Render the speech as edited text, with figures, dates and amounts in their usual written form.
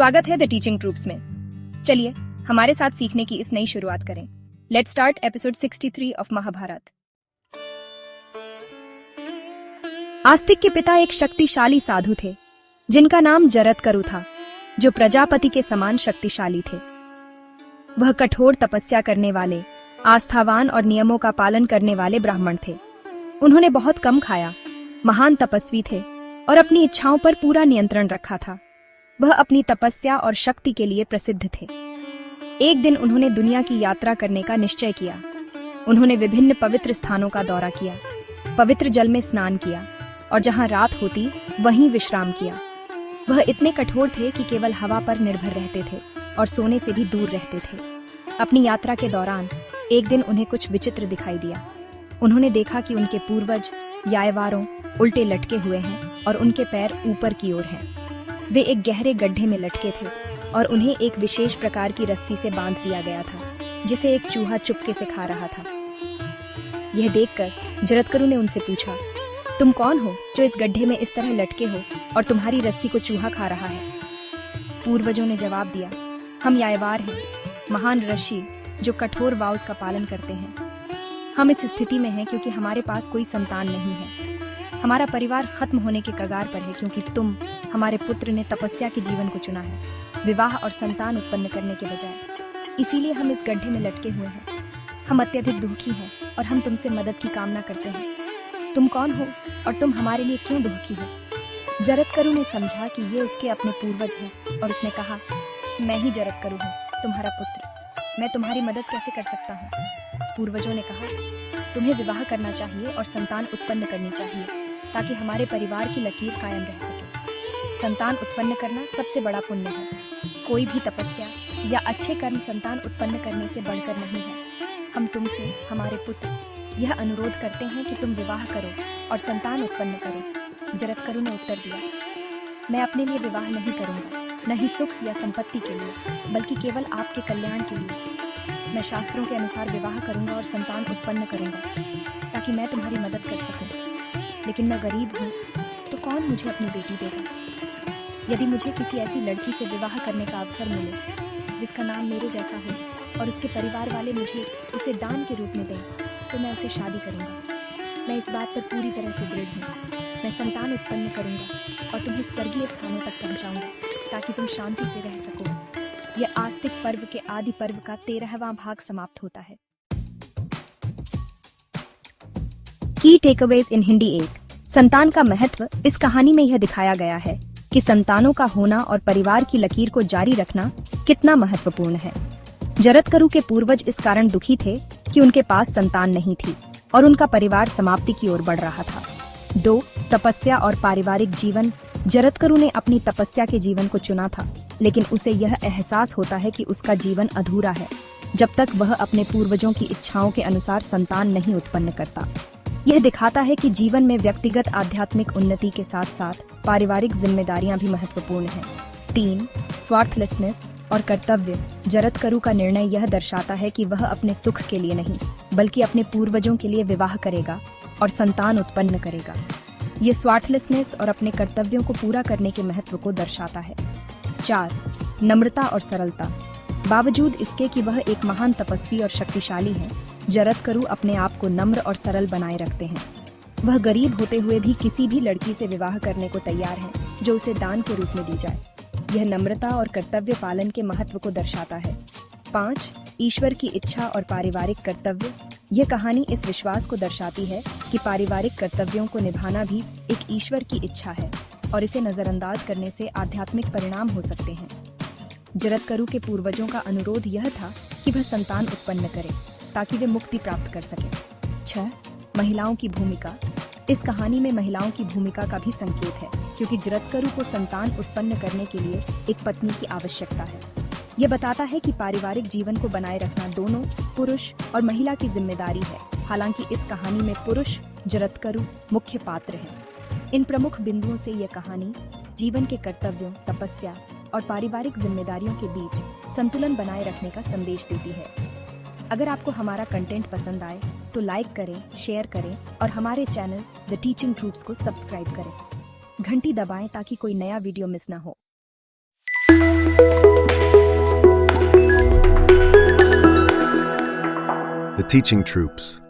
स्वागत है the teaching troops में। चलिए हमारे साथ सीखने की इस नई शुरुआत करें। Let's start episode 63 of Mahabharat. Astik के पिता एक शक्तिशाली साधु थे जिनका नाम जरत्करु था, जो प्रजापति के समान शक्तिशाली थे। वह कठोर तपस्या करने वाले, आस्थावान और नियमों का पालन करने वाले ब्राह्मण थे। उन्होंने बहुत कम खाया, महान तपस्वी थे और अपनी इच्छाओं पर पूरा नियंत्रण रखा था। वह अपनी तपस्या और शक्ति के लिए प्रसिद्ध थे। एक दिन उन्होंने दुनिया की यात्रा करने का निश्चय किया। उन्होंने विभिन्न पवित्र स्थानों का दौरा किया, पवित्र जल में स्नान किया और जहां रात होती वहीं विश्राम किया। वह इतने कठोर थे कि केवल हवा पर निर्भर रहते थे और सोने से भी दूर रहते थे। अपनी यात्रा के दौरान एक दिन उन्हें कुछ विचित्र दिखाई दिया। उन्होंने देखा कि उनके पूर्वज यायवारों उल्टे लटके हुए हैं और उनके पैर ऊपर की ओर हैं। वे एक गहरे गड्ढे में लटके थे और उन्हें एक विशेष प्रकार की रस्सी से बांध दिया गया था, जिसे एक चूहा चुपके से खा रहा था। यह देखकर जरत्करु ने उनसे पूछा, तुम कौन हो जो इस गड्ढे में इस तरह लटके हो और तुम्हारी रस्सी को चूहा खा रहा है? पूर्वजों ने जवाब दिया, हम यायवार हैं, महान ऋषि जो कठोर वाउस का पालन करते हैं। हम इस स्थिति में हैं क्योंकि हमारे पास कोई संतान नहीं है। हमारा परिवार खत्म होने के कगार पर है क्योंकि तुम, हमारे पुत्र, ने तपस्या के जीवन को चुना है, विवाह और संतान उत्पन्न करने के बजाय। इसीलिए हम इस गड्ढे में लटके हुए हैं। हम अत्यधिक दुखी हैं और हम तुमसे मदद की कामना करते हैं। तुम कौन हो और तुम हमारे लिए क्यों दुखी हो? जरत्करु ने समझा कि ये उसके अपने पूर्वज हैं और उसने कहा, मैं ही जरत्करु हूँ, तुम्हारा पुत्र। मैं तुम्हारी मदद कैसे कर सकता हूँ? पूर्वजों ने कहा, तुम्हें विवाह करना चाहिए और संतान उत्पन्न करनी चाहिए ताकि हमारे परिवार की लकीर कायम रह सके। संतान उत्पन्न करना सबसे बड़ा पुण्य है। कोई भी तपस्या या अच्छे कर्म संतान उत्पन्न करने से बढ़कर नहीं है। हम तुमसे, हमारे पुत्र, यह अनुरोध करते हैं कि तुम विवाह करो और संतान उत्पन्न करो। जरत्करु ने उत्तर दिया, मैं अपने लिए विवाह नहीं करूंगा, न ही सुख या संपत्ति के लिए, बल्कि केवल आपके कल्याण के लिए। मैं शास्त्रों के अनुसार विवाह करूंगा और संतान उत्पन्न करूंगा ताकि मैं तुम्हारी मदद कर सकूं। लेकिन मैं गरीब हूँ, तो कौन मुझे अपनी बेटी देगा? यदि मुझे किसी ऐसी लड़की से विवाह करने का अवसर मिले जिसका नाम मेरे जैसा हो और उसके परिवार वाले मुझे उसे दान के रूप में दें, तो मैं उसे शादी करूंगा। मैं इस बात पर पूरी तरह से दृढ़ हूँ। मैं संतान उत्पन्न करूंगा और तुम्हें स्वर्गीय स्थानों तक पहुंचाऊंगा ताकि तुम शांति से रह सको। यह आस्तिक पर्व के आदि पर्व का 13वां भाग समाप्त होता है। की टेकअवेज इन हिंदी 1। संतान का महत्व। इस कहानी में यह दिखाया गया है कि संतानों का होना और परिवार की लकीर को जारी रखना कितना महत्वपूर्ण है। जरत्करु के पूर्वज इस कारण दुखी थे कि उनके पास संतान नहीं थी और उनका परिवार समाप्ति की ओर बढ़ रहा था। 2. तपस्या और पारिवारिक जीवन। जरत्करु ने अपनी तपस्या के जीवन को चुना था, लेकिन उसे यह एहसास होता है कि उसका जीवन अधूरा है जब तक वह अपने पूर्वजों की इच्छाओं के अनुसार संतान नहीं उत्पन्न करता। यह दिखाता है कि जीवन में व्यक्तिगत आध्यात्मिक उन्नति के साथ साथ पारिवारिक जिम्मेदारियां भी महत्वपूर्ण हैं। 3. स्वार्थलेसनेस और कर्तव्य। जरत्करु का निर्णय यह दर्शाता है कि वह अपने सुख के लिए नहीं, बल्कि अपने पूर्वजों के लिए विवाह करेगा और संतान उत्पन्न करेगा। ये स्वार्थलेसनेस और अपने कर्तव्यों को पूरा करने के महत्व को दर्शाता है। 4. नम्रता और सरलता। बावजूद इसके कि वह एक महान तपस्वी और शक्तिशाली है, जरत्करु अपने आप को नम्र और सरल बनाए रखते हैं। वह गरीब होते हुए भी किसी भी लड़की से विवाह करने को तैयार हैं जो उसे दान के रूप में दी जाए। यह नम्रता और कर्तव्य पालन के महत्व को दर्शाता है। 5. ईश्वर की इच्छा और पारिवारिक कर्तव्य। यह कहानी इस विश्वास को दर्शाती है कि पारिवारिक कर्तव्यों को निभाना भी एक ईश्वर की इच्छा है और इसे नजरअंदाज करने से आध्यात्मिक परिणाम हो सकते हैं। जरत्करु के पूर्वजों का अनुरोध यह था कि वह संतान उत्पन्न करे ताकि वे मुक्ति प्राप्त कर सकें। 6. महिलाओं की भूमिका। इस कहानी में महिलाओं की भूमिका का भी संकेत है क्योंकि जरत्करु को संतान उत्पन्न करने के लिए एक पत्नी की आवश्यकता है। यह बताता है कि पारिवारिक जीवन को बनाए रखना दोनों पुरुष और महिला की जिम्मेदारी है। हालांकि इस कहानी में पुरुष जरत्करु मुख्य पात्र हैं। इन प्रमुख बिंदुओं से यह कहानी जीवन के कर्तव्यों, तपस्या और पारिवारिक जिम्मेदारियों के बीच संतुलन बनाए रखने का संदेश देती है। अगर आपको हमारा कंटेंट पसंद आए तो लाइक करें, शेयर करें और हमारे चैनल द टीचिंग ट्रूप्स को सब्सक्राइब करें। घंटी दबाएं ताकि कोई नया वीडियो मिस ना हो। The teaching troops.